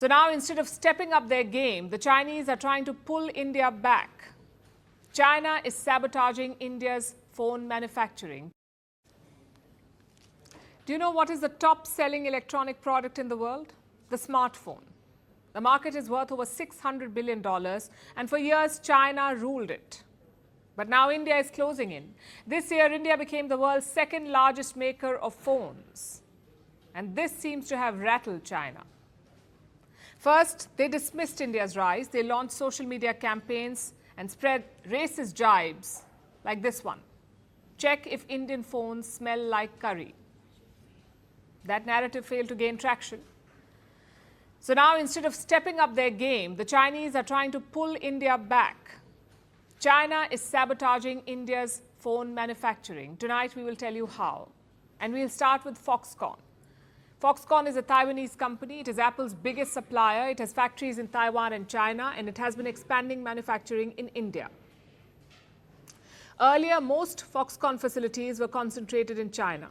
So now, instead of stepping up their game, the Chinese are trying to pull India back. China is sabotaging India's phone manufacturing. Do you know what is the top-selling electronic product in the world? The smartphone. The market is worth over $600 billion, and for years, China ruled it. But now India is closing in. This year, India became the world's second largest maker of phones. And this seems to have rattled China. First, they dismissed India's rise. They launched social media campaigns and spread racist jibes like this one. Check if Indian phones smell like curry. That narrative failed to gain traction. So now, instead of stepping up their game, the Chinese are trying to pull India back. China is sabotaging India's phone manufacturing. Tonight, we will tell you how. And we'll start with Foxconn. Foxconn is a Taiwanese company. It is Apple's biggest supplier. It has factories in Taiwan and China, and it has been expanding manufacturing in India. Earlier, most Foxconn facilities were concentrated in China.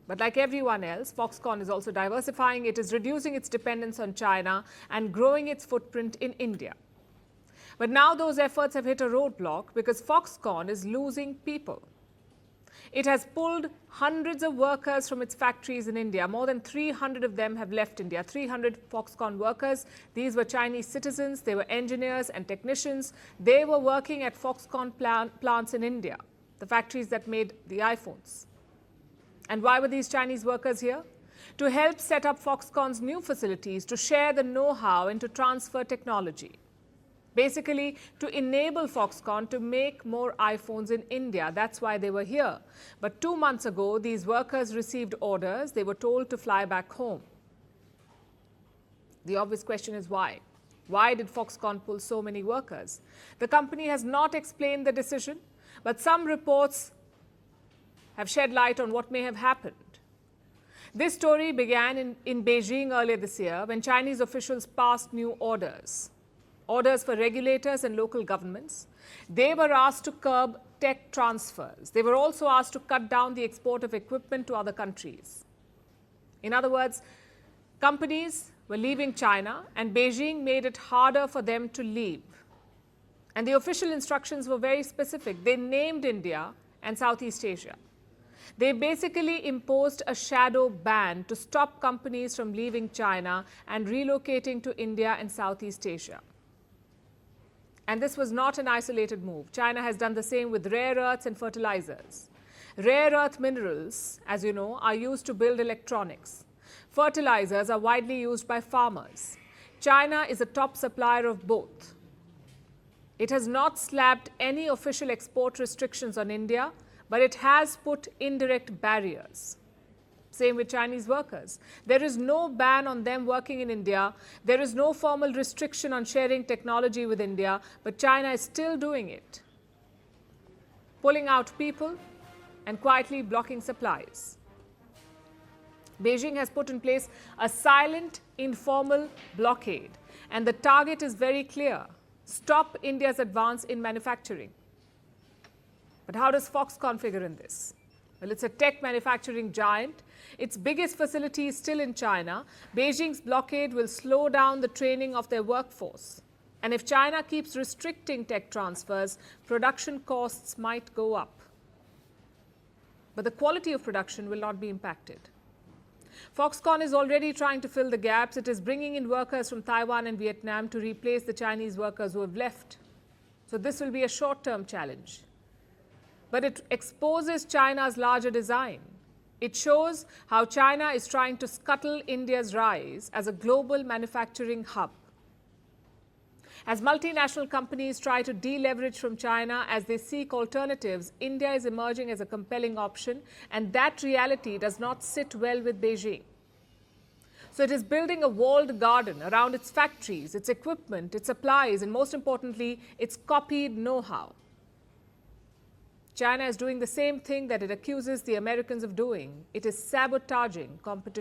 But like everyone else, Foxconn is also diversifying. It is reducing its dependence on China and growing its footprint in India. But now those efforts have hit a roadblock because Foxconn is losing people. It has pulled hundreds of workers from its factories in India. More than 300 of them have left India. 300 Foxconn workers. These were Chinese citizens. They were engineers and technicians. They were working at Foxconn plants in India, the factories that made the iPhones. And why were these Chinese workers here? To help set up Foxconn's new facilities, to share the know-how and to transfer technology. Basically, to enable Foxconn to make more iPhones in India. That's why they were here. But 2 months ago, these workers received orders. They were told to fly back home. The obvious question is why? Why did Foxconn pull so many workers? The company has not explained the decision, but some reports have shed light on what may have happened. This story began in Beijing earlier this year when Chinese officials passed new orders for regulators and local governments. They were asked to curb tech transfers. They were also asked to cut down the export of equipment to other countries. In other words, companies were leaving China, and Beijing made it harder for them to leave. And the official instructions were very specific. They named India and Southeast Asia. They basically imposed a shadow ban to stop companies from leaving China and relocating to India and Southeast Asia. And this was not an isolated move. China has done the same with rare earths and fertilizers. Rare earth minerals, as you know, are used to build electronics. Fertilizers are widely used by farmers. China is a top supplier of both. It has not slapped any official export restrictions on India, but it has put indirect barriers. Same with Chinese workers. There is no ban on them working in India. There is no formal restriction on sharing technology with India, but China is still doing it, pulling out people and quietly blocking supplies. Beijing has put in place a silent, informal blockade, and the target is very clear: stop India's advance in manufacturing. But how does Foxconn figure in this? Well, it's a tech manufacturing giant. Its biggest facility is still in China. Beijing's blockade will slow down the training of their workforce. And if China keeps restricting tech transfers, production costs might go up. But the quality of production will not be impacted. Foxconn is already trying to fill the gaps. It is bringing in workers from Taiwan and Vietnam to replace the Chinese workers who have left. So this will be a short-term challenge. But it exposes China's larger design. It shows how China is trying to scuttle India's rise as a global manufacturing hub. As multinational companies try to deleverage from China as they seek alternatives, India is emerging as a compelling option, and that reality does not sit well with Beijing. So it is building a walled garden around its factories, its equipment, its supplies, and most importantly, its copied know-how. China is doing the same thing that it accuses the Americans of doing. It is sabotaging competition.